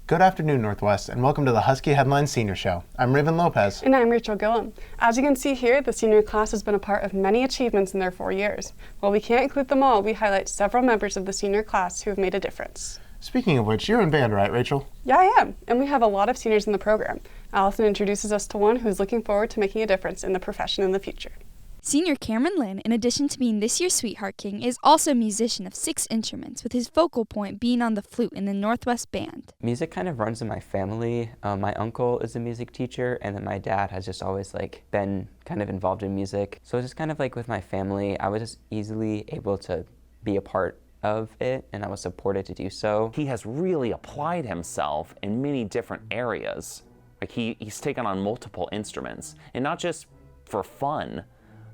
Good afternoon, Northwest, and welcome to the Husky Headlines Senior Show. I'm Raven Lopez. And I'm Rachel Gillum. As you can see here, the senior class has been a part of many achievements in their 4 years. While we can't include them all, we highlight several members of the senior class who have made a difference. Speaking of which, you're in band, right, Rachel? Yeah, I am, and we have a lot of seniors in the program. Allison introduces us to one who's looking forward to making a difference in the profession in the future. Senior Cameron Lynn, in addition to being this year's Sweetheart King, is also a musician of 6 instruments, with his focal point being on the flute in the Northwest Band. Music kind of runs in my family. My uncle is a music teacher, and then my dad has just always been kind of involved in music. So it's just kind of with my family, I was just easily able to be a part of it, and I was supported to do so. He has really applied himself in many different areas. He's taken on multiple instruments, and not just for fun,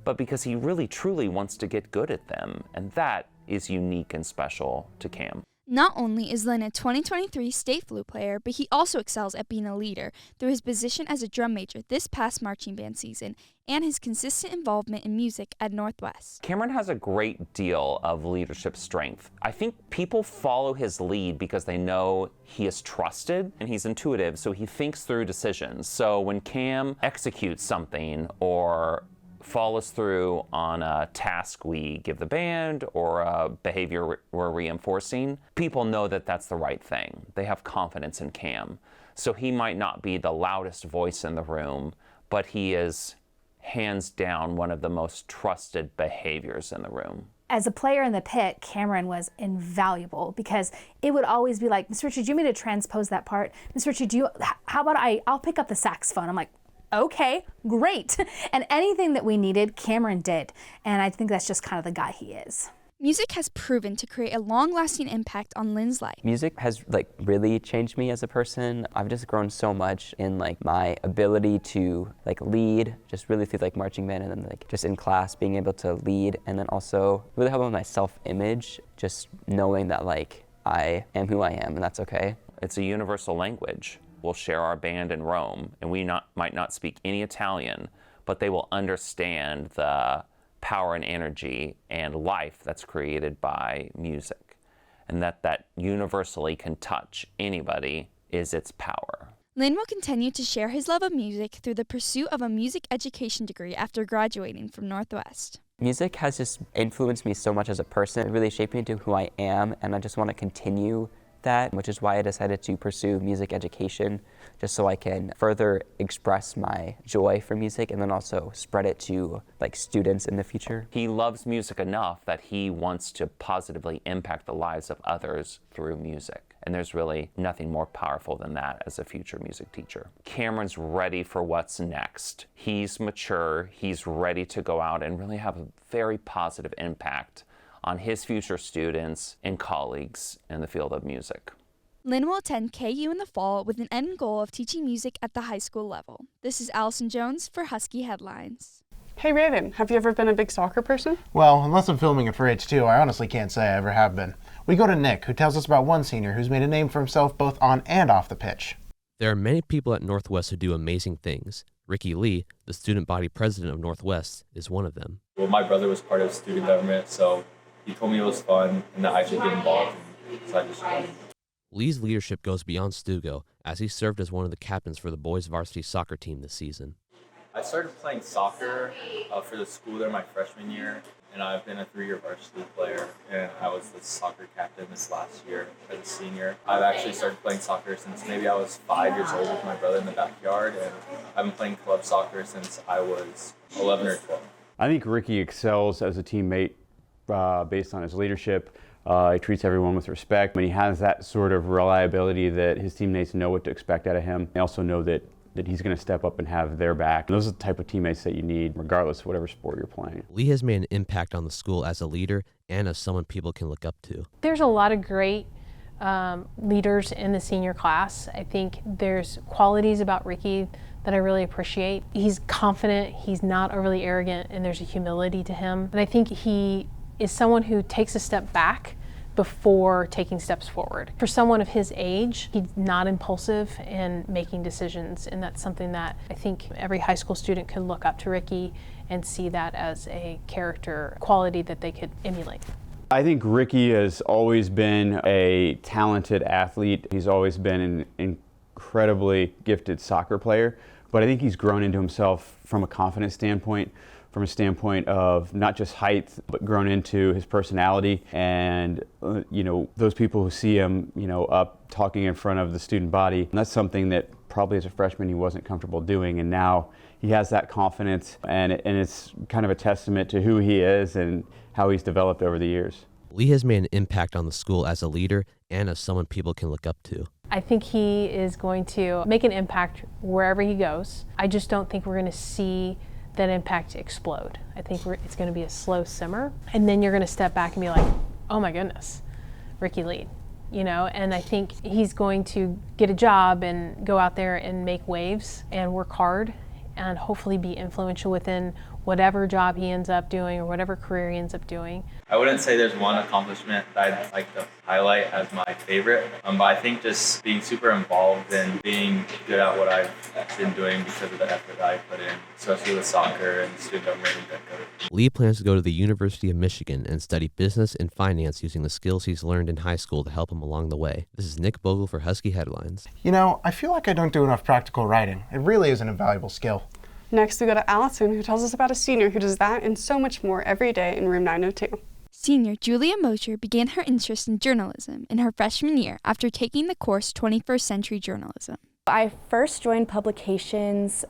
but because he really truly wants to get good at them, and that is unique and special to Cam. Not only is Lynn a 2023 state flute player, but he also excels at being a leader through his position as a drum major this past marching band season and his consistent involvement in music at Northwest. Cameron has a great deal of leadership strength. I think people follow his lead because they know he is trusted and he's intuitive, so he thinks through decisions. So when Cam executes something or follows through on a task we give the band or a behavior we're reinforcing, people know that that's the right thing. They have confidence in Cam. So he might not be the loudest voice in the room, but he is hands down one of the most trusted behaviors in the room. As a player in the pit, Cameron was invaluable because it would always be like, Miss Richard, do you want me to transpose that part? Miss Richard, how about I'll pick up the saxophone. I'm like, okay, great. And anything that we needed, Cameron did. And I think that's just kind of the guy he is. Music has proven to create a long-lasting impact on Lynn's life. Music has really changed me as a person. I've just grown so much in my ability to lead, just really through marching band, and then just in class being able to lead, and then also really helping with my self-image, just knowing that I am who I am, and that's okay. It's a universal language. We'll share our band in Rome, and we might not speak any Italian, but they will understand the power and energy and life that's created by music, and that universally can touch anybody is its power. Lynn will continue to share his love of music through the pursuit of a music education degree after graduating from Northwest. Music has just influenced me so much as a person. It really shaped me into who I am, and I just want to continue that, which is why I decided to pursue music education, just so I can further express my joy for music and then also spread it to students in the future. He loves music enough that he wants to positively impact the lives of others through music. And there's really nothing more powerful than that as a future music teacher. Cameron's ready for what's next. He's mature, he's ready to go out and really have a very positive impact on his future students and colleagues in the field of music. Lynn will attend KU in the fall with an end goal of teaching music at the high school level. This is Allison Jones for Husky Headlines. Hey Raven, have you ever been a big soccer person? Well, unless I'm filming it for H2, I honestly can't say I ever have been. We go to Nick, who tells us about one senior who's made a name for himself both on and off the pitch. There are many people at Northwest who do amazing things. Ricky Lee, the student body president of Northwest, is one of them. Well, my brother was part of student government, so he told me it was fun and that I should get involved, so I just joined. Lee's leadership goes beyond Stugo, as he served as one of the captains for the boys' varsity soccer team this season. I started playing soccer for the school there my freshman year, and I've been a 3-year varsity player, and I was the soccer captain this last year as a senior. I've actually started playing soccer since maybe I was 5 years old with my brother in the backyard, and I've been playing club soccer since I was 11 or 12. I think Ricky excels as a teammate based on his leadership. He treats everyone with respect, and he has that sort of reliability that his teammates know what to expect out of him. They also know that he's going to step up and have their back. Those are the type of teammates that you need, regardless of whatever sport you're playing. Lee has made an impact on the school as a leader and as someone people can look up to. There's a lot of great leaders in the senior class. I think there's qualities about Ricky that I really appreciate. He's confident, he's not overly arrogant, and there's a humility to him. And I think he is someone who takes a step back before taking steps forward. For someone of his age, he's not impulsive in making decisions, and that's something that I think every high school student could look up to Ricky and see that as a character quality that they could emulate. I think Ricky has always been a talented athlete. He's always been an incredibly gifted soccer player, but I think he's grown into himself from a confidence standpoint, from a standpoint of not just height, but grown into his personality. And, those people who see him, up talking in front of the student body, and that's something that probably as a freshman he wasn't comfortable doing. And now he has that confidence, and it's kind of a testament to who he is and how he's developed over the years. Lee has made an impact on the school as a leader and as someone people can look up to. I think he is going to make an impact wherever he goes. I just don't think we're going to see that impact explode. I think it's going to be a slow simmer, and then you're going to step back and be like, oh my goodness, Ricky Lee, and I think he's going to get a job and go out there and make waves and work hard and hopefully be influential within whatever job he ends up doing or whatever career he ends up doing. I wouldn't say there's one accomplishment that I'd like to highlight as my favorite, but I think just being super involved and being good at what I've been doing because of the effort that I put in, especially with soccer and student government and coach. Lee plans to go to the University of Michigan and study business and finance using the skills he's learned in high school to help him along the way. This is Nick Bogle for Husky Headlines. I feel like I don't do enough practical writing. It really is an invaluable skill. Next, we go to Allison, who tells us about a senior who does that and so much more every day in room 902. Senior Julia Mosher began her interest in journalism in her freshman year after taking the course 21st Century Journalism. I first joined publications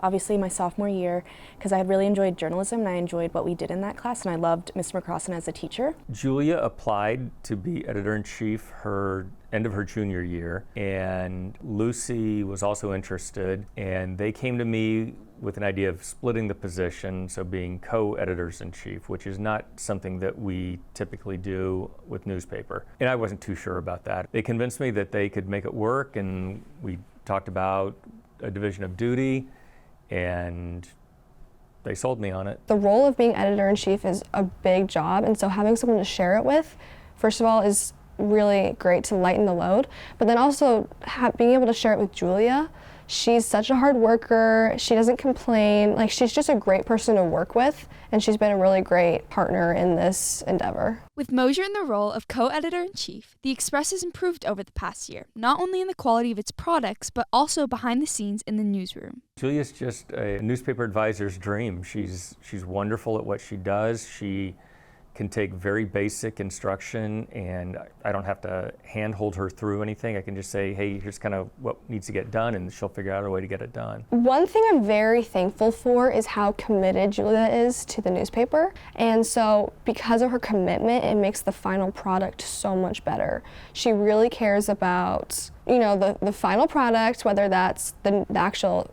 obviously my sophomore year because I had really enjoyed journalism and I enjoyed what we did in that class, and I loved Mr. McCrossan as a teacher. Julia applied to be editor-in-chief her end of her junior year, and Lucy was also interested, and they came to me with an idea of splitting the position, so being co-editors-in-chief, which is not something that we typically do with newspaper. And I wasn't too sure about that. They convinced me that they could make it work, and we talked about a division of duty, and they sold me on it. The role of being editor-in-chief is a big job, and so having someone to share it with, first of all, is really great to lighten the load, but then also being able to share it with Julia. She's such a hard worker, she doesn't complain, she's just a great person to work with, and she's been a really great partner in this endeavor. With Mosher in the role of co-editor-in-chief, The Express has improved over the past year, not only in the quality of its products, but also behind the scenes in the newsroom. Julia's just a newspaper advisor's dream. She's wonderful at what she does. She can take very basic instruction, and I don't have to handhold her through anything. I can just say, hey, here's kind of what needs to get done, and she'll figure out a way to get it done. One thing I'm very thankful for is how committed Julia is to the newspaper. And so because of her commitment, it makes the final product so much better. She really cares about, the final product, whether that's the actual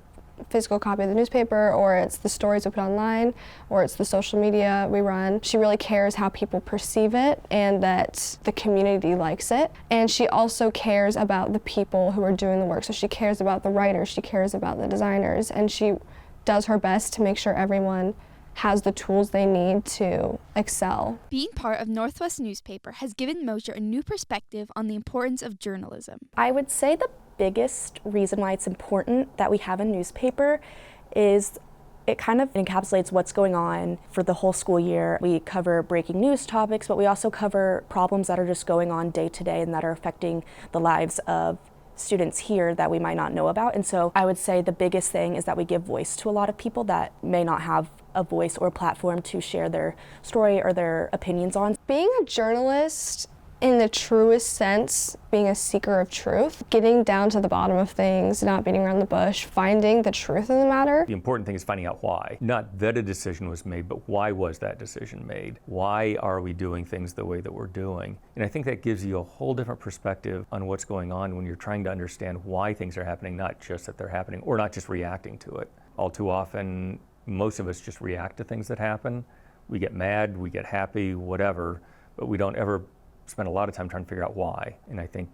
physical copy of the newspaper, or it's the stories we put online, or it's the social media we run. She really cares how people perceive it and that the community likes it. And she also cares about the people who are doing the work. So she cares about the writers, she cares about the designers, and she does her best to make sure everyone has the tools they need to excel. Being part of Northwest Newspaper has given Mosher a new perspective on the importance of journalism. I would say the biggest reason why it's important that we have a newspaper is it kind of encapsulates what's going on for the whole school year. We cover breaking news topics, but we also cover problems that are just going on day to day and that are affecting the lives of students here that we might not know about. And so I would say the biggest thing is that we give voice to a lot of people that may not have a voice or platform to share their story or their opinions on. Being a journalist in the truest sense, being a seeker of truth, getting down to the bottom of things, not beating around the bush, finding the truth of the matter. The important thing is finding out why. Not that a decision was made, but why was that decision made? Why are we doing things the way that we're doing? And I think that gives you a whole different perspective on what's going on when you're trying to understand why things are happening, not just that they're happening, or not just reacting to it. All too often, most of us just react to things that happen. We get mad, we get happy, whatever, but we don't ever spend a lot of time trying to figure out why. And I think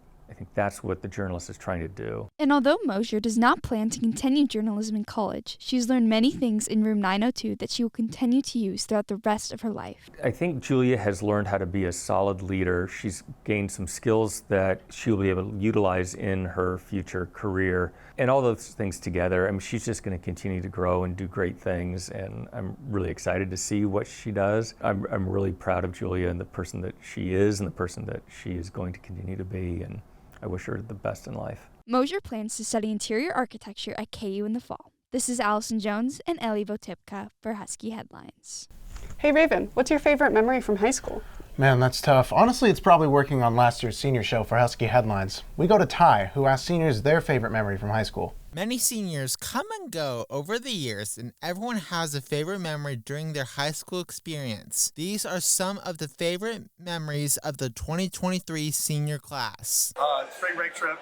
that's what the journalist is trying to do. And although Mosher does not plan to continue journalism in college, she's learned many things in room 902 that she will continue to use throughout the rest of her life. I think Julia has learned how to be a solid leader. She's gained some skills that she'll be able to utilize in her future career. And all those things together, I mean, she's just going to continue to grow and do great things, and I'm really excited to see what she does. I'm really proud of Julia and the person that she is and the person that she is going to continue to be, and I wish her the best in life. Mosier plans to study interior architecture at KU in the fall. This is Allison Jones and Ellie Votipka for Husky Headlines. Hey Raven, what's your favorite memory from high school? Man, that's tough. Honestly, it's probably working on last year's senior show for Husky Headlines. We go to Ty, who asked seniors their favorite memory from high school. Many seniors come and go over the years, and everyone has a favorite memory during their high school experience. These are some of the favorite memories of the 2023 senior class. Spring break trip.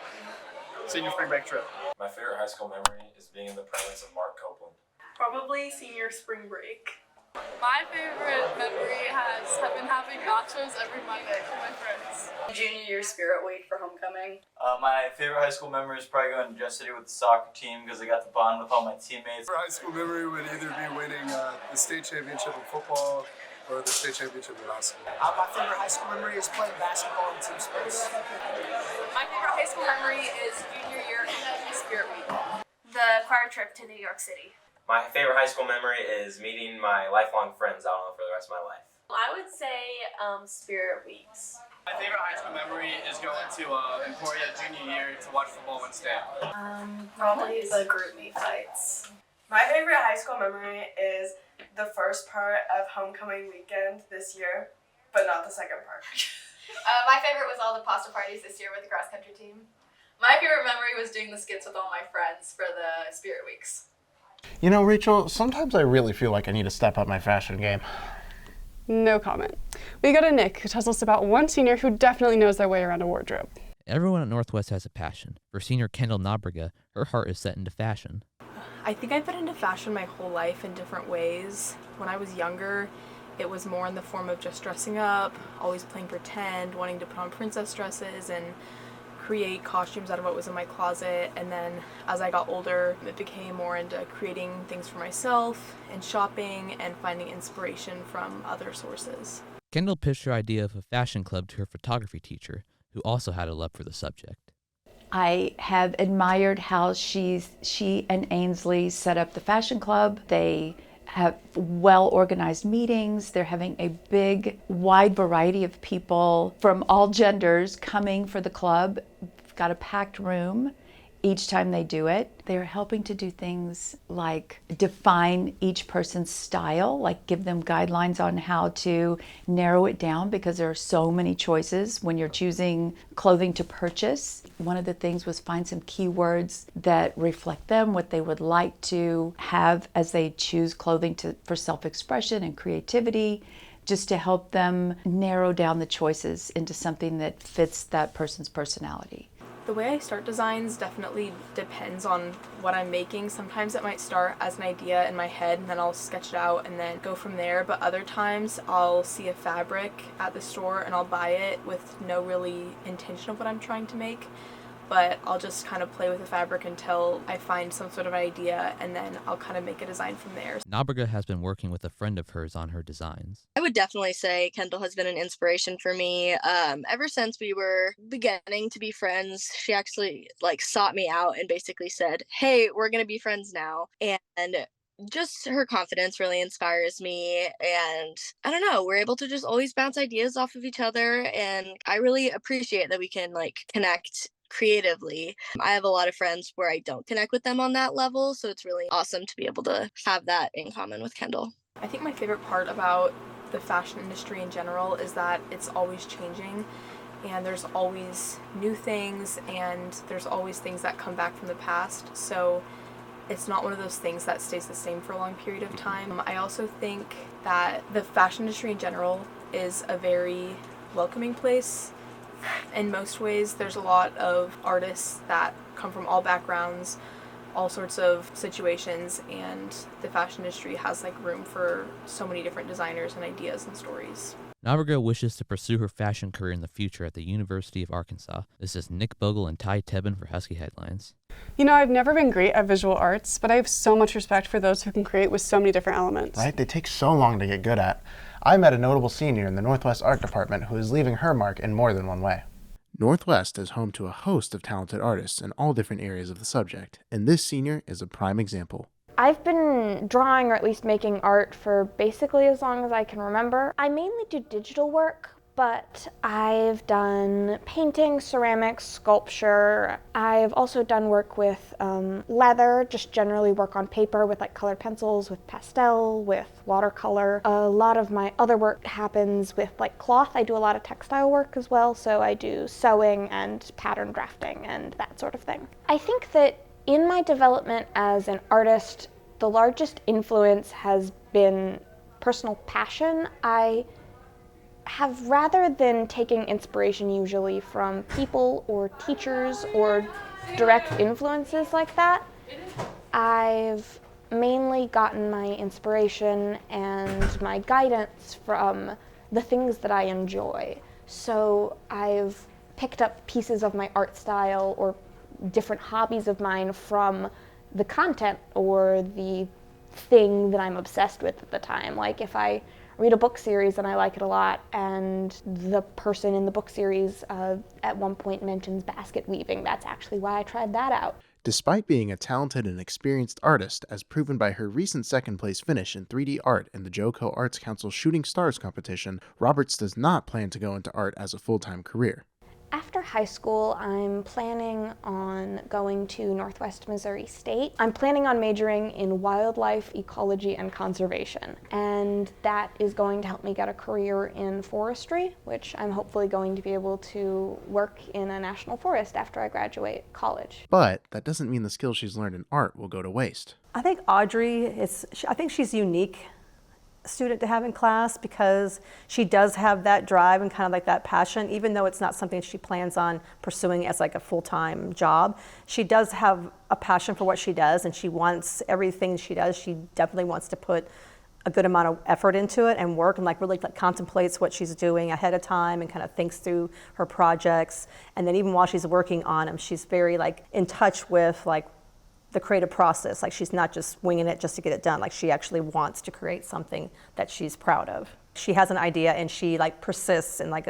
Senior spring break trip. My favorite high school memory is being in the presence of Mark Copeland. Probably senior spring break. My favorite memory has been having nachos every Monday with my friends. Junior year spirit week for homecoming. My favorite high school memory is probably going to Jeff City with the soccer team because I got to bond with all my teammates. My high school memory would either be winning the state championship in football or the state championship in basketball. My favorite high school memory is playing basketball in team sports. My favorite high school memory is junior year spirit week. The choir trip to New York City. My favorite high school memory is meeting my lifelong friends I don't know for the rest of my life. I would say spirit weeks. My favorite high school memory is going to Emporia junior year to watch football one day. Probably the group meet fights. My favorite high school memory is the first part of homecoming weekend this year, but not the second part. My favorite was all the pasta parties this year with the cross country team. My favorite memory was doing the skits with all my friends for the spirit weeks. You know, Rachel, sometimes I really feel like I need to step up my fashion game. No comment. We go to Nick, who tells us about one senior who definitely knows their way around a wardrobe. Everyone at Northwest has a passion. For senior Kendall Nabriga, her heart is set into fashion. I think I've been into fashion my whole life in different ways. When I was younger, it was more in the form of just dressing up, always playing pretend, wanting to put on princess dresses and create costumes out of what was in my closet. And then as I got older, it became more into creating things for myself and shopping and finding inspiration from other sources. Kendall pitched her idea of a fashion club to her photography teacher, who also had a love for the subject. I have admired how she and Ainsley set up the fashion club. They have well-organized meetings. They're having a big, wide variety of people from all genders coming for the club. We've got a packed room each time they do it. They're helping to do things like define each person's style, like give them guidelines on how to narrow it down because there are so many choices when you're choosing clothing to purchase. One of the things was find some keywords that reflect them, what they would like to have as they choose clothing for self-expression and creativity, just to help them narrow down the choices into something that fits that person's personality. The way I start designs definitely depends on what I'm making. Sometimes it might start as an idea in my head and then I'll sketch it out and then go from there. But other times I'll see a fabric at the store and I'll buy it with no really intention of what I'm trying to make. But I'll just kind of play with the fabric until I find some sort of idea and then I'll kind of make a design from there. Nabriga has been working with a friend of hers on her designs. I would definitely say Kendall has been an inspiration for me. Ever since we were beginning to be friends, she actually sought me out and basically said, hey, we're going to be friends now. And just her confidence really inspires me, and I don't know, we're able to just always bounce ideas off of each other, and I really appreciate that we can connect creatively. I have a lot of friends where I don't connect with them on that level, so it's really awesome to be able to have that in common with Kendall. I think my favorite part about the fashion industry in general is that it's always changing and there's always new things and there's always things that come back from the past, so it's not one of those things that stays the same for a long period of time. I also think that the fashion industry in general is a very welcoming place. In most ways, there's a lot of artists that come from all backgrounds, all sorts of situations, and the fashion industry has room for so many different designers and ideas and stories. Nabriga wishes to pursue her fashion career in the future at the University of Arkansas. This is Nick Bogle and Ty Tebben for Husky Headlines. You know, I've never been great at visual arts, but I have so much respect for those who can create with so many different elements. Right? They take so long to get good at. I met a notable senior in the Northwest Art Department who is leaving her mark in more than one way. Northwest is home to a host of talented artists in all different areas of the subject, and this senior is a prime example. I've been drawing or at least making art for basically as long as I can remember. I mainly do digital work, but I've done painting, ceramics, sculpture. I've also done work with leather, just generally work on paper with like colored pencils, with pastel, with watercolor. A lot of my other work happens with like cloth. I do a lot of textile work as well, so I do sewing and pattern drafting and that sort of thing. I think that in my development as an artist, the largest influence has been personal passion. I have, rather than taking inspiration usually from people or teachers or direct influences like that, I've mainly gotten my inspiration and my guidance from the things that I enjoy. So I've picked up pieces of my art style or different hobbies of mine from the content or the thing that I'm obsessed with at the time. Like if I read a book series and I like it a lot, and the person in the book series at one point mentions basket weaving, that's actually why I tried that out. Despite being a talented and experienced artist, as proven by her recent second-place finish in 3D art in the JoCo Arts Council Shooting Stars competition, Roberts does not plan to go into art as a full-time career. After high school, I'm planning on going to Northwest Missouri State. I'm planning on majoring in wildlife, ecology, and conservation. And that is going to help me get a career in forestry, which I'm hopefully going to be able to work in a national forest after I graduate college. But that doesn't mean the skills she's learned in art will go to waste. I think Audrey, I think she's unique student to have in class because she does have that drive and kind of like that passion, even though it's not something she plans on pursuing as like a full-time job. She does have a passion for what she does, and she wants everything she does. She definitely wants to put a good amount of effort into it and work and like really like contemplates what she's doing ahead of time and kind of thinks through her projects. And then even while she's working on them, she's very like in touch with like the creative process. Like she's not just winging it just to get it done. Like she actually wants to create something that she's proud of. She has an idea and she like persists and like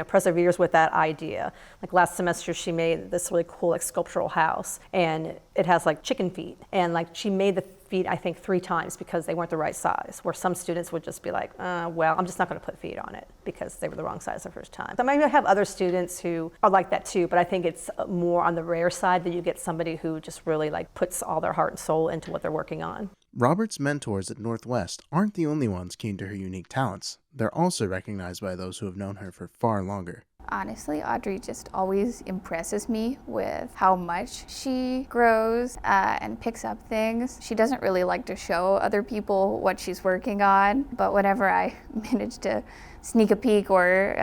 perseveres with that idea. Like last semester she made this really cool like sculptural house, and it has like chicken feet, and like she made the feet I think 3 times because they weren't the right size, where some students would just be like, well, I'm just not going to put feet on it because they were the wrong size the first time. So maybe I have other students who are like that too, but I think it's more on the rare side that you get somebody who just really like puts all their heart and soul into what they're working on. Robert's mentors at Northwest aren't the only ones keen to her unique talents. They're also recognized by those who have known her for far longer. Honestly, Audrey just always impresses me with how much she grows and picks up things. She doesn't really like to show other people what she's working on, but whenever I manage to sneak a peek or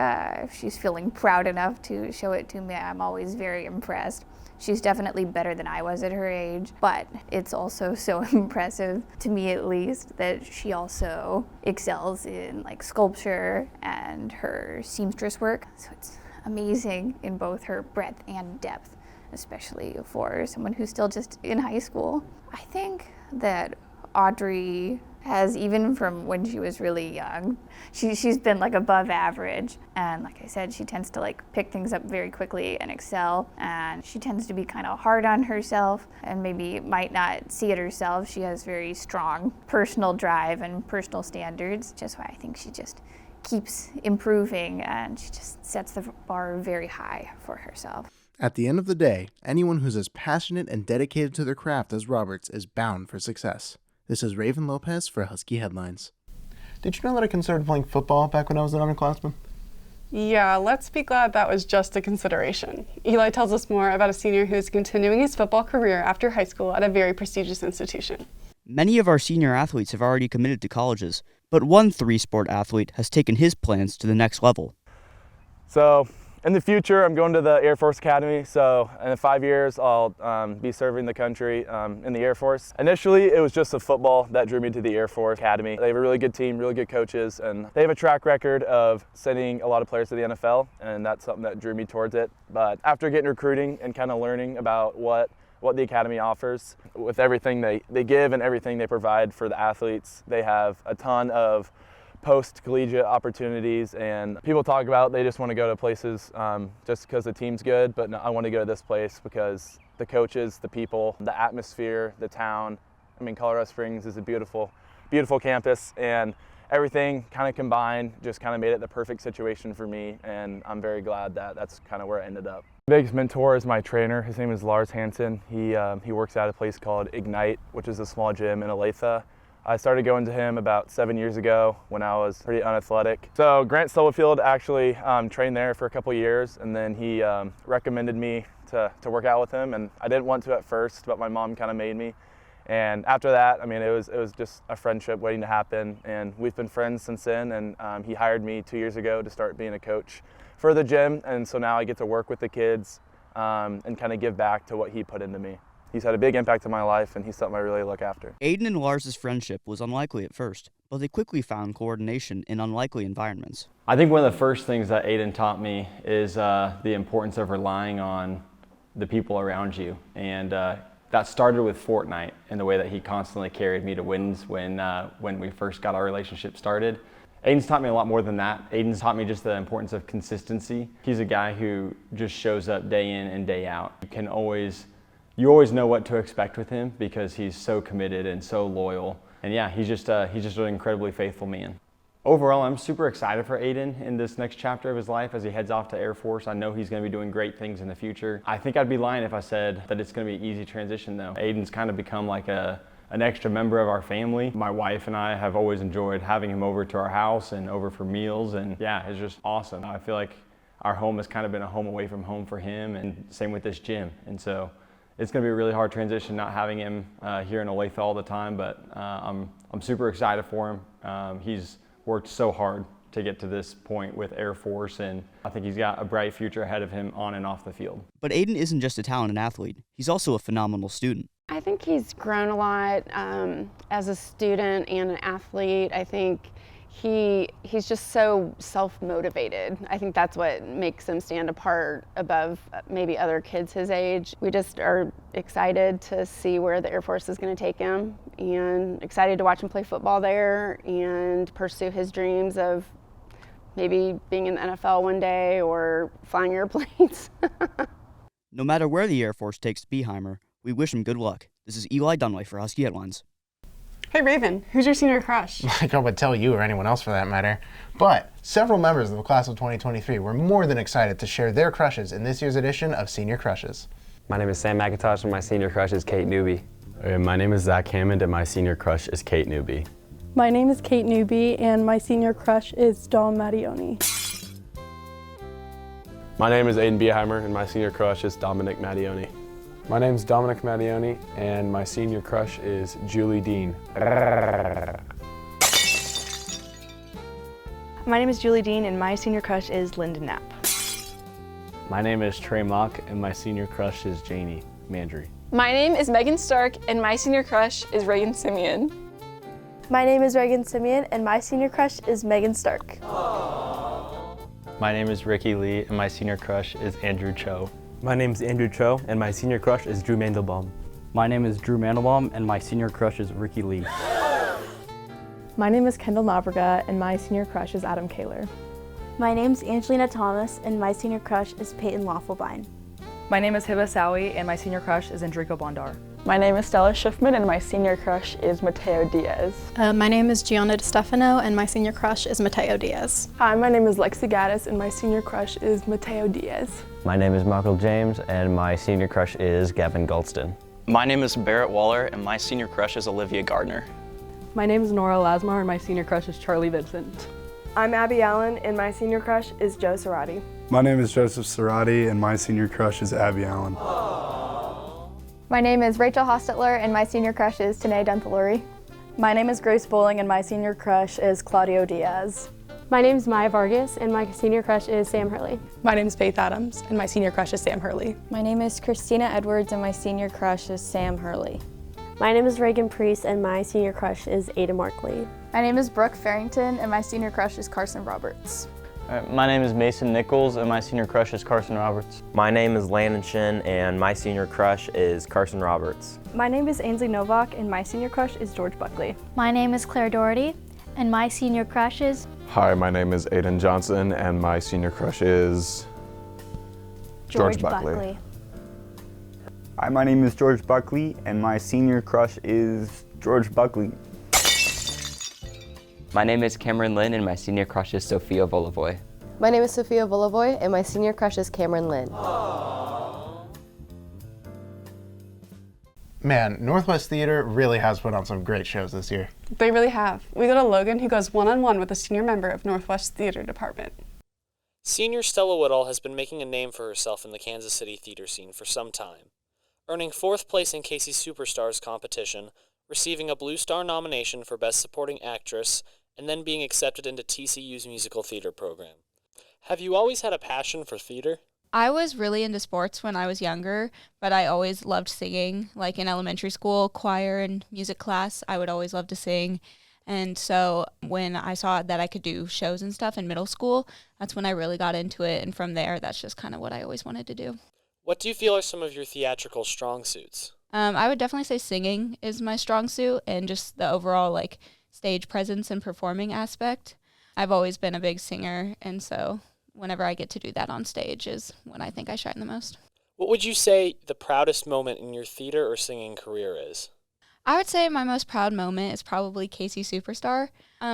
if she's feeling proud enough to show it to me, I'm always very impressed. She's definitely better than I was at her age, but it's also so impressive, to me at least, that she also excels in like sculpture and her seamstress work. So it's amazing in both her breadth and depth, especially for someone who's still just in high school. I think that Audrey has, even from when she was really young, she's been like above average, and like I said, she tends to like pick things up very quickly and excel, and she tends to be kind of hard on herself and maybe might not see it herself. She has very strong personal drive and personal standards, which is why I think she just keeps improving, and she just sets the bar very high for herself. At the end of the day, anyone who's as passionate and dedicated to their craft as Roberts is bound for success. This is Raven Lopez for Husky Headlines. Did you know that I considered playing football back when I was an underclassman? Yeah, let's be glad that was just a consideration. Eli tells us more about a senior who is continuing his football career after high school at a very prestigious institution. Many of our senior athletes have already committed to colleges, but one 3-sport athlete has taken his plans to the next level. So, in the future, I'm going to the Air Force Academy, so in 5 years I'll be serving the country in the Air Force. Initially, it was just the football that drew me to the Air Force Academy. They have a really good team, really good coaches, and they have a track record of sending a lot of players to the NFL, and that's something that drew me towards it. But after getting recruiting and kind of learning about what the Academy offers, with everything they give and everything they provide for the athletes, they have a ton of post-collegiate opportunities, and people talk about they just want to go to places just because the team's good, but no, I want to go to this place because the coaches, the people, the atmosphere, the town. I mean, Colorado Springs is a beautiful, beautiful campus, and everything kind of combined just kind of made it the perfect situation for me, and I'm very glad that that's kind of where I ended up. My biggest mentor is my trainer. His name is Lars Hansen. He works at a place called Ignite, which is a small gym in Olathe. I started going to him about 7 years ago when I was pretty unathletic. So Grant Stubblefield actually trained there for a couple years, and then he recommended me to work out with him, and I didn't want to at first, but my mom kind of made me. And after that, I mean, it was just a friendship waiting to happen, and we've been friends since then, and he hired me 2 years ago to start being a coach for the gym, and so now I get to work with the kids and kind of give back to what he put into me. He's had a big impact on my life, and he's something I really look after. Aiden and Lars' friendship was unlikely at first, but they quickly found coordination in unlikely environments. I think one of the first things that Aiden taught me is the importance of relying on the people around you, and that started with Fortnite and the way that he constantly carried me to wins when we first got our relationship started. Aiden's taught me a lot more than that. Aiden's taught me just the importance of consistency. He's a guy who just shows up day in and day out. You always know what to expect with him because he's so committed and so loyal. And yeah, he's just an incredibly faithful man. Overall, I'm super excited for Aiden in this next chapter of his life as he heads off to Air Force. I know he's going to be doing great things in the future. I think I'd be lying if I said that it's going to be an easy transition though. Aiden's kind of become like an extra member of our family. My wife and I have always enjoyed having him over to our house and over for meals, and yeah, it's just awesome. I feel like our home has kind of been a home away from home for him, and same with this gym. And so it's going to be a really hard transition not having him here in Olathe all the time, but I'm super excited for him. He's worked so hard to get to this point with Air Force, and I think he's got a bright future ahead of him on and off the field. But Aiden isn't just a talented athlete, he's also a phenomenal student. I think he's grown a lot as a student and an athlete. I think he's just so self-motivated. I think that's what makes him stand apart above maybe other kids his age. We just are excited to see where the Air Force is going to take him, and excited to watch him play football there and pursue his dreams of maybe being in the NFL one day or flying airplanes. No matter where the Air Force takes Beeheimer, we wish him good luck. This is Eli Dunway for Husky Headlines. Hey Raven, who's your senior crush? Like I would tell you or anyone else for that matter. But several members of the class of 2023 were more than excited to share their crushes in this year's edition of Senior Crushes. My name is Sam McIntosh and my senior crush is Kate Newby. My name is Zach Hammond and my senior crush is Kate Newby. My name is Kate Newby and my senior crush is Dom Mattioni. My name is Aiden Beeheimer and my senior crush is Dominic Mattioni. My name is Dominic Mattioni and my senior crush is Julie Dean. My name is Julie Dean and my senior crush is Lyndon Knapp. My name is Trey Mock and my senior crush is Janie Mandry. My name is Megan Stark and my senior crush is Reagan Simeon. My name is Reagan Simeon and my senior crush is Megan Stark. My name is Ricky Lee and my senior crush is Andrew Cho. My name is Andrew Cho and my senior crush is Drew Mandelbaum. My name is Drew Mandelbaum and my senior crush is Ricky Lee. My name is Kendall Nabraga and my senior crush is Adam Kaler. My name is Angelina Thomas and my senior crush is Peyton Lawfulbine. My name is Hiba Sowie and my senior crush is Enrico Bondar. My name is Stella Schiffman and my senior crush is Mateo Diaz. My name is Gianna DeStefano and my senior crush is Mateo Diaz. Hi, my name is Lexi Gaddis and my senior crush is Mateo Diaz. My name is Michael James and my senior crush is Gavin Goldston. My name is Barrett Waller and my senior crush is Olivia Gardner. My name is Nora Lasmar and my senior crush is Charlie Vincent. I'm Abby Allen and my senior crush is Joe Cerati. My name is Joseph Cerati and my senior crush is Abby Allen. My name is Rachel Hostetler and my senior crush is Tanae Dunthaluri. My name is Grace Bowling and my senior crush is Claudio Diaz. My name is Maya Vargas and my senior crush is Sam Hurley. My name is Faith Adams and my senior crush is Sam Hurley. My name is Christina Edwards and my senior crush is Sam Hurley. My name is Reagan Priest and my senior crush is Ada Markley. My name is Brooke Farrington and my senior crush is Carson Roberts. My name is Mason Nichols and my senior crush is Carson Roberts. My name is Landon Shin and my senior crush is Carson Roberts. My name is Ainsley Novak and my senior crush is George Buckley. My name is Claire Doherty and my senior crush is... Hi, my name is Aiden Johnson, and my senior crush is... George Buckley. Hi, my name is George Buckley, and my senior crush is George Buckley. My name is Cameron Lynn, and my senior crush is Sophia Volovoy. My name is Sophia Volovoy, and my senior crush is Cameron Lynn. Man, Northwest Theater really has put on some great shows this year. They really have. We go to Logan, who goes one-on-one with a senior member of Northwest Theater Department. Senior Stella Woodall has been making a name for herself in the Kansas City theater scene for some time, earning 4th place in Casey Superstars competition, receiving a Blue Star nomination for Best Supporting Actress, and then being accepted into TCU's musical theater program. Have you always had a passion for theater? I was really into sports when I was younger, but I always loved singing. Like in elementary school, choir and music class, I would always love to sing. And so when I saw that I could do shows and stuff in middle school, that's when I really got into it. And from there, that's just kind of what I always wanted to do. What do you feel are some of your theatrical strong suits? I would definitely say singing is my strong suit, and just the overall like stage presence and performing aspect. I've always been a big singer, and so whenever I get to do that on stage is when I think I shine the most. What would you say the proudest moment in your theater or singing career is? I would say my most proud moment is probably Casey Superstar.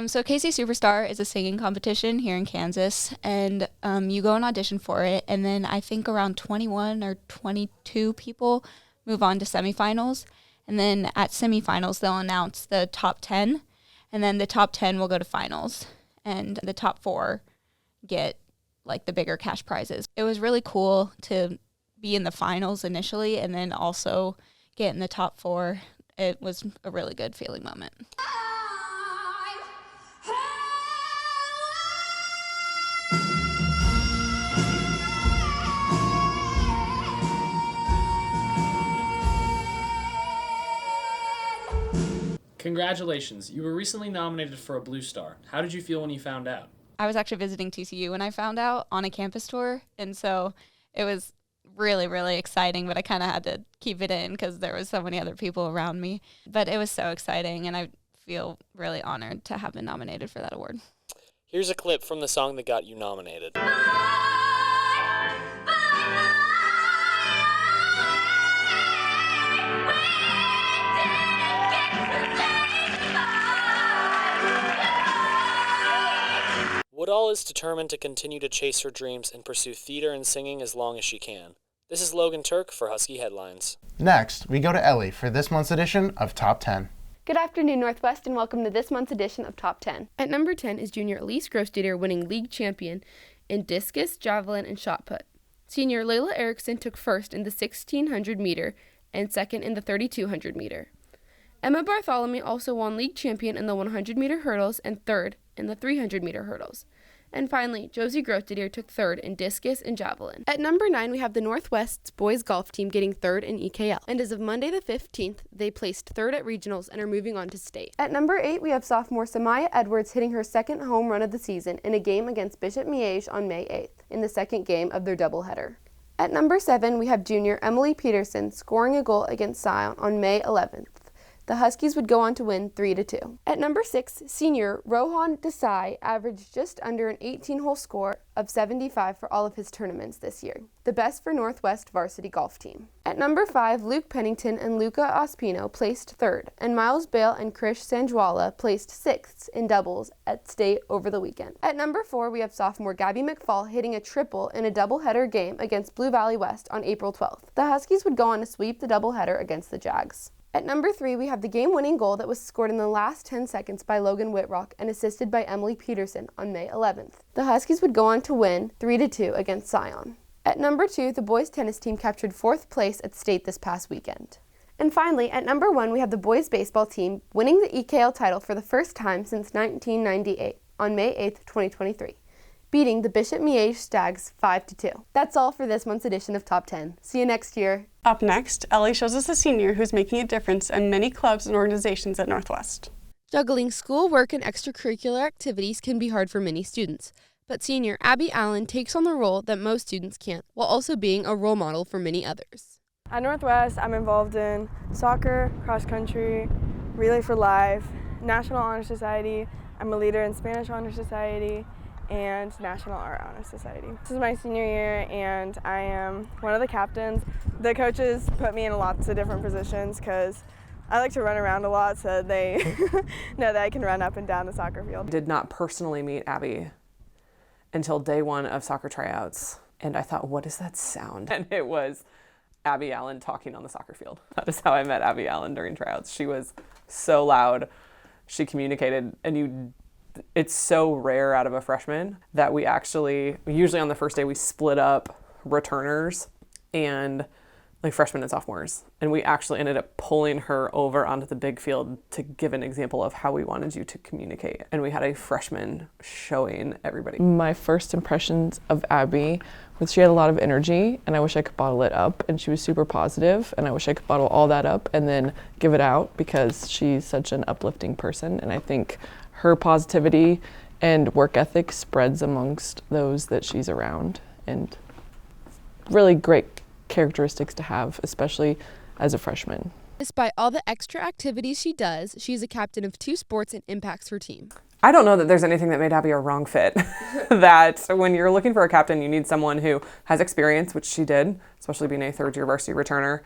So Casey Superstar is a singing competition here in Kansas, and you go and audition for it, and then I think around 21 or 22 people move on to semifinals, and then at semifinals they'll announce the top 10, and then the top 10 will go to finals, and the top 4 get like the bigger cash prizes. It was really cool to be in the finals initially and then also get in the top 4. It was a really good feeling moment. Congratulations, you were recently nominated for a Blue Star. How did you feel when you found out? I was actually visiting TCU when I found out on a campus tour, and so it was really, really exciting, but I kind of had to keep it in because there was so many other people around me. But it was so exciting, and I feel really honored to have been nominated for that award. Here's a clip from the song that got you nominated. Woodall is determined to continue to chase her dreams and pursue theater and singing as long as she can. This is Logan Turk for Husky Headlines. Next, we go to Ellie for this month's edition of Top 10. Good afternoon, Northwest, and welcome to this month's edition of Top 10. At number 10 is junior Elise Grossteter winning league champion in discus, javelin, and shot put. Senior Layla Erickson took first in the 1600 meter and second in the 3200 meter. Emma Bartholomew also won league champion in the 100 meter hurdles and third in the 300 meter hurdles. And finally, Josie Grossteter took third in discus and javelin. At number 9, we have the Northwest's boys golf team getting third in EKL. And as of Monday the 15th, they placed third at regionals and are moving on to state. At number 8, we have sophomore Samaya Edwards hitting her second home run of the season in a game against Bishop Miege on May 8th, in the second game of their doubleheader. At number 7, we have junior Emily Peterson scoring a goal against Scion on May 11th. The Huskies would go on to win 3-2. At number 6, senior Rohan Desai averaged just under an 18-hole score of 75 for all of his tournaments this year, the best for Northwest varsity golf team. At number 5, Luke Pennington and Luca Ospino placed third, and Miles Bale and Krish Sanjwala placed sixths in doubles at state over the weekend. At number 4, we have sophomore Gabby McFall hitting a triple in a doubleheader game against Blue Valley West on April 12th. The Huskies would go on to sweep the doubleheader against the Jags. At number 3, we have the game-winning goal that was scored in the last 10 seconds by Logan Whitrock and assisted by Emily Peterson on May 11th. The Huskies would go on to win 3-2 against Scion. At number 2, the boys tennis team captured 4th place at state this past weekend. And finally, at number 1, we have the boys baseball team winning the EKL title for the first time since 1998 on May 8th, 2023. Beating the Bishop Miege Stags 5-2. That's all for this month's edition of Top 10. See you next year. Up next, Ellie shows us a senior who's making a difference in many clubs and organizations at Northwest. Juggling school, work, and extracurricular activities can be hard for many students, but senior Abby Allen takes on the role that most students can't, while also being a role model for many others. At Northwest, I'm involved in soccer, cross country, Relay for Life, National Honor Society, I'm a leader in Spanish Honor Society and National Art Honor Society. This is my senior year and I am one of the captains. The coaches put me in lots of different positions because I like to run around a lot, so they know that I can run up and down the soccer field. Did not personally meet Abby until day one of soccer tryouts. And I thought, what is that sound? And it was Abby Allen talking on the soccer field. That is how I met Abby Allen during tryouts. She was so loud. She communicated, and it's so rare out of a freshman that we actually, usually on the first day we split up returners and like freshmen and sophomores. And we actually ended up pulling her over onto the big field to give an example of how we wanted you to communicate. And we had a freshman showing everybody. My first impressions of Abby was she had a lot of energy and I wish I could bottle it up, and she was super positive and I wish I could bottle all that up and then give it out because she's such an uplifting person. And I think her positivity and work ethic spreads amongst those that she's around, and really great characteristics to have, especially as a freshman. Despite all the extra activities she does, she's a captain of 2 sports and impacts her team. I don't know that there's anything that made Abby a wrong fit. That when you're looking for a captain, you need someone who has experience, which she did, especially being a third-year varsity returner.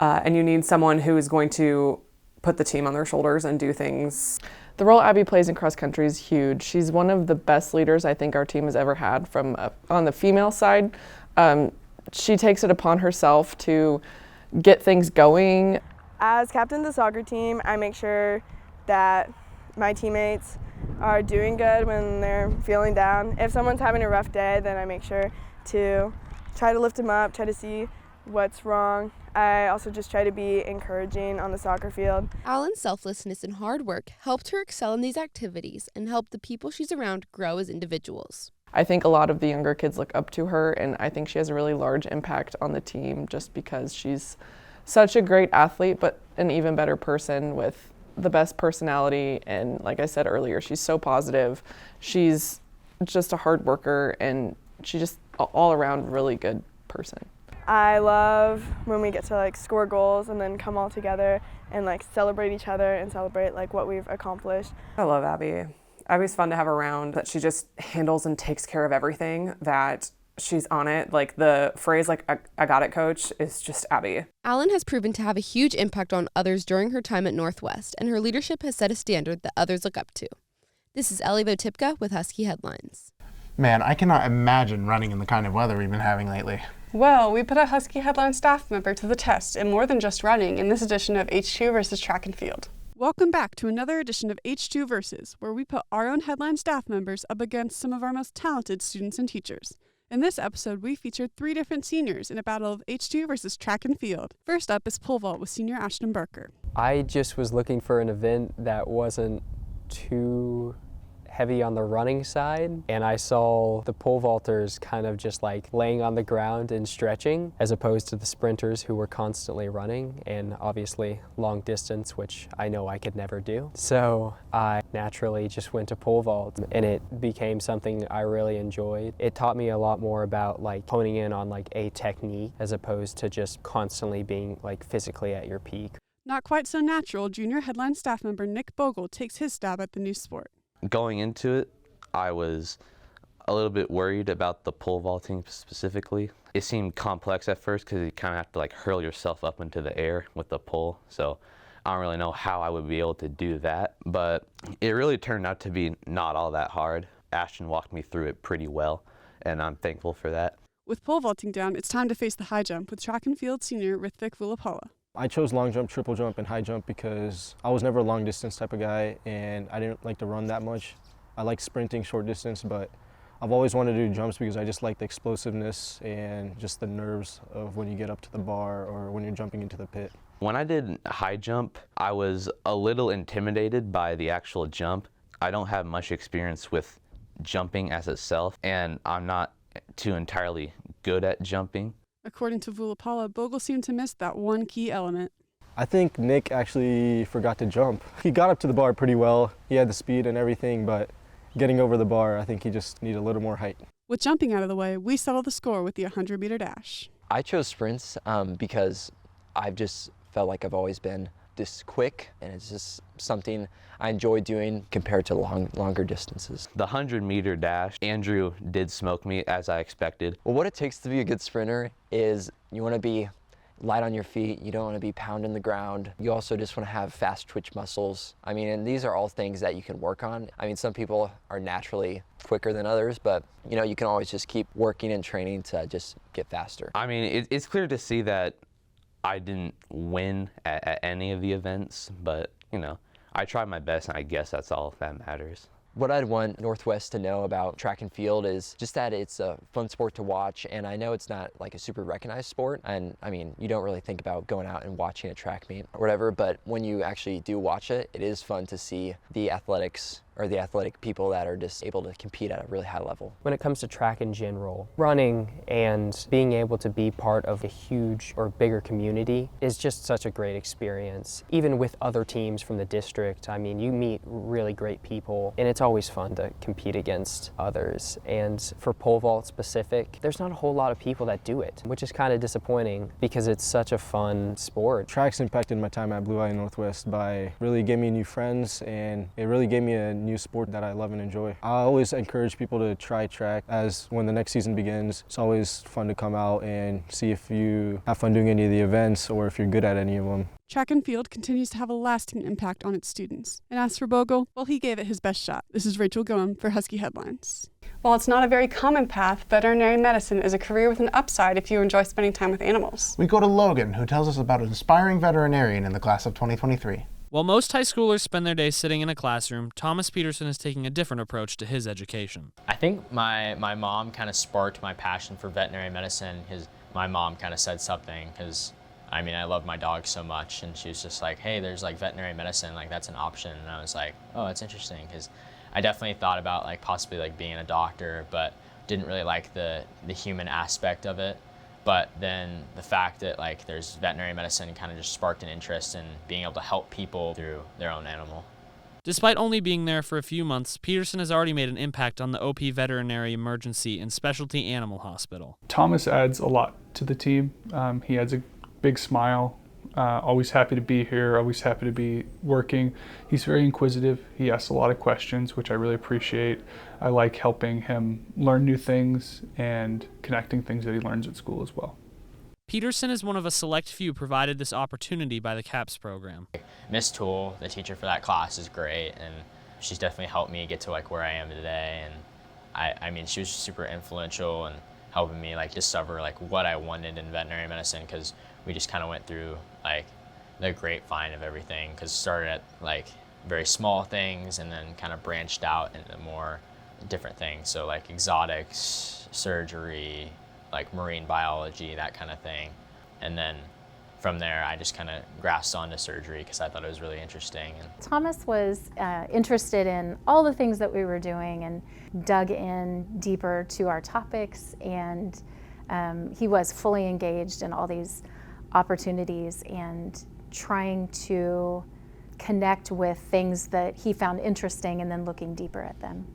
And you need someone who is going to put the team on their shoulders and do things. The role Abby plays in cross country is huge. She's one of the best leaders I think our team has ever had from on the female side. She takes it upon herself to get things going. As captain of the soccer team, I make sure that my teammates are doing good when they're feeling down. If someone's having a rough day, then I make sure to try to lift them up, try to see what's wrong. I also just try to be encouraging on the soccer field. Alan's selflessness and hard work helped her excel in these activities and helped the people she's around grow as individuals. I think a lot of the younger kids look up to her, and I think she has a really large impact on the team just because she's such a great athlete, but an even better person with the best personality. And like I said earlier, she's so positive. She's just a hard worker, and she's just all around really good person. I love when we get to like score goals and then come all together and like celebrate each other and celebrate like what we've accomplished. I love Abby. Abby's fun to have around, that she just handles and takes care of everything, that she's on it. Like the phrase, like, I got it, coach, is just Abby. Alan has proven to have a huge impact on others during her time at Northwest, and her leadership has set a standard that others look up to. This is Ellie Votipka with Husky Headlines. Man, I cannot imagine running in the kind of weather we've been having lately. Well, we put a Husky Headline staff member to the test in more than just running in this edition of H2 versus Track and Field. Welcome back to another edition of H2 Versus, where we put our own Headline staff members up against some of our most talented students and teachers. In this episode, we featured 3 different seniors in a battle of H2 versus Track and Field. First up is pole vault with senior Ashton Barker. I just was looking for an event that wasn't too heavy on the running side, and I saw the pole vaulters kind of just like laying on the ground and stretching, as opposed to the sprinters who were constantly running and obviously long distance, which I know I could never do. So I naturally just went to pole vault, and it became something I really enjoyed. It taught me a lot more about like honing in on like a technique as opposed to just constantly being like physically at your peak. Not quite so natural, junior Headline staff member Nick Bogle takes his stab at the new sport. Going into it, I was a little bit worried about the pole vaulting specifically. It seemed complex at first because you kind of have to like hurl yourself up into the air with the pole. So I don't really know how I would be able to do that, but it really turned out to be not all that hard. Ashton walked me through it pretty well, and I'm thankful for that. With pole vaulting down, it's time to face the high jump with track and field senior Rithvik Vulapala. I chose long jump, triple jump, and high jump because I was never a long distance type of guy, and I didn't like to run that much. I like sprinting short distance, but I've always wanted to do jumps because I just like the explosiveness and just the nerves of when you get up to the bar or when you're jumping into the pit. When I did high jump, I was a little intimidated by the actual jump. I don't have much experience with jumping as itself, and I'm not too entirely good at jumping. According to Vulapala, Bogle seemed to miss that one key element. I think Nick actually forgot to jump. He got up to the bar pretty well. He had the speed and everything, but getting over the bar, I think he just needed a little more height. With jumping out of the way, we settle the score with the 100-meter dash. I chose sprints because I've just felt like I've always been just quick, and it's just something I enjoy doing compared to longer distances. The 100-meter dash, Andrew did smoke me as I expected. Well, what it takes to be a good sprinter is you want to be light on your feet, you don't want to be pounding the ground. You also just want to have fast twitch muscles. I mean, and these are all things that you can work on. I mean, some people are naturally quicker than others, but you know, you can always just keep working and training to just get faster. I mean, it's clear to see that I didn't win at any of the events, but you know, I tried my best, and I guess that's all that matters. What I'd want Northwest to know about track and field is just that it's a fun sport to watch, and I know it's not like a super recognized sport, and I mean, you don't really think about going out and watching a track meet or whatever, but when you actually do watch it, it is fun to see the athletics or the athletic people that are just able to compete at a really high level. When it comes to track in general, running and being able to be part of a huge or bigger community is just such a great experience. Even with other teams from the district, I mean, you meet really great people, and it's always fun to compete against others. And for pole vault specific, there's not a whole lot of people that do it, which is kind of disappointing because it's such a fun sport. Track's impacted my time at Blue Eye Northwest by really giving me new friends, and it really gave me a new sport that I love and enjoy. I always encourage people to try track, as when the next season begins, it's always fun to come out and see if you have fun doing any of the events or if you're good at any of them. Track and field continues to have a lasting impact on its students. And as for Bogle, well, he gave it his best shot. This is Rachel Gillum for Husky Headlines. While it's not a very common path, veterinary medicine is a career with an upside if you enjoy spending time with animals. We go to Logan, who tells us about an inspiring veterinarian in the class of 2023. While most high schoolers spend their days sitting in a classroom, Thomas Peterson is taking a different approach to his education. I think my mom kind of sparked my passion for veterinary medicine because my mom kind of said something, because I mean, I love my dog so much, and she was just like, hey, there's like veterinary medicine, like that's an option. And I was like, oh, that's interesting, because I definitely thought about like possibly like being a doctor, but didn't really like the human aspect of it. But then the fact that like there's veterinary medicine kind of just sparked an interest in being able to help people through their own animal. Despite only being there for a few months, Peterson has already made an impact on the OP Veterinary Emergency and Specialty Animal Hospital. Thomas adds a lot to the team. He adds a big smile, always happy to be here, always happy to be working. He's very inquisitive. He asks a lot of questions, which I really appreciate. I like helping him learn new things and connecting things that he learns at school as well. Peterson is one of a select few provided this opportunity by the CAPS program. Miss Toole, the teacher for that class, is great, and she's definitely helped me get to like where I am today. And I mean, she was super influential in helping me like discover like what I wanted in veterinary medicine, because we just kind of went through like the grapevine of everything, because it started at like very small things and then kind of branched out into more different things. So like exotics, surgery, like marine biology, that kind of thing. And then from there, I just kind of grasped onto surgery because I thought it was really interesting. And Thomas was interested in all the things that we were doing and dug in deeper to our topics, and he was fully engaged in all these opportunities and trying to connect with things that he found interesting and then looking deeper at them.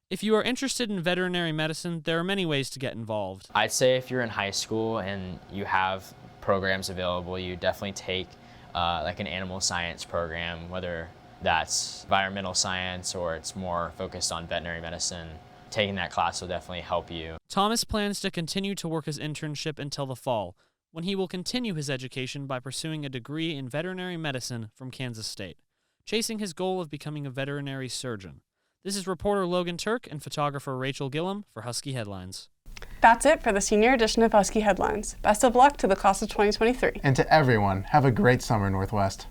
If you are interested in veterinary medicine, there are many ways to get involved. I'd say if you're in high school and you have programs available, you definitely take like an animal science program, whether that's environmental science or it's more focused on veterinary medicine. Taking that class will definitely help you. Thomas plans to continue to work his internship until the fall, when he will continue his education by pursuing a degree in veterinary medicine from Kansas State, chasing his goal of becoming a veterinary surgeon. This is reporter Logan Turk and photographer Rachel Gillum for Husky Headlines. That's it for the senior edition of Husky Headlines. Best of luck to the class of 2023. And to everyone, have a great summer, Northwest.